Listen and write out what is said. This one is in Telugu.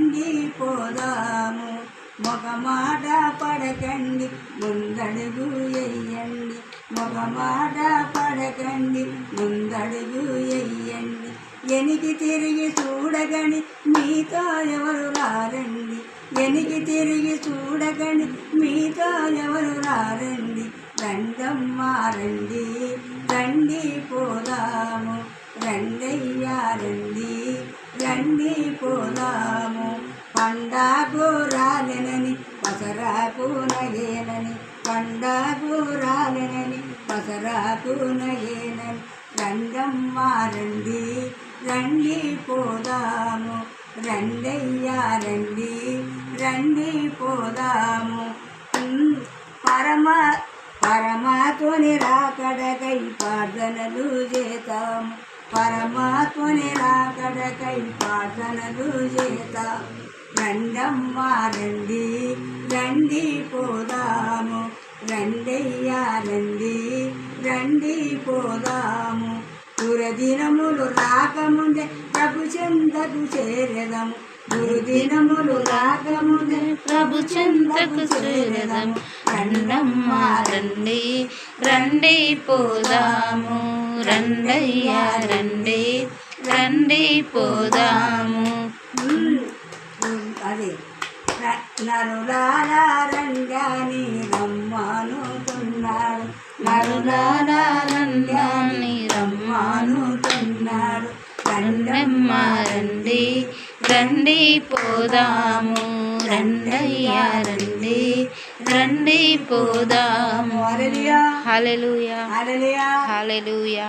రండి పోదాము. మొగమాట పడకండి ముందడుగు వెయ్యండి. మొగమాట పడకండి ముందడుగు వెయ్యండి. ఎనికి తిరిగి చూడగని మీతో ఎవరు రారండి. ఎనికి తిరిగి చూడగని మీతో ఎవరు రారండి. రండమ్మా రండి, రండి పోదాము. రండయ్యా రండి, రండి పోదాము. పండాకు రాలెనని పసరాకు నగేనని, పండాకు రాలెనని పసరాకు నగేనని. రండమ్మా రండి, రండి పోదాము. రండయ్యా రండి, రండి పోదాము. పరమాత్మని రాకడకై ప్రార్థనలు చేతాము. పరమాత్మని రాకడకై ప్రార్థనలు చేతాము. రండమ్మా రండి, రండి పోదాము. రండయ్యా రండి, రండి పోదాము. దురదినములు రాకముందే ప్రభు చెంతకు చేరెదము. దుర్దినములు రాకముందే ప్రభు చెంతకు చేరెదము. రండమ్మా రండి, రండి పోదాము. రండయ్యా రండి, రండి పోదాము. అదే నరులారా రండాని రమ్మానుతున్నాడు. నరులారా రండాని రమ్మానుతున్నాడు. రండమ్మా రండి, రండి పోదాము. రండయ్యా రండి, రండి పోదాము. హల్లెలూయా హల్లెలూయా హల్లెలూయా హల్లెలూయా.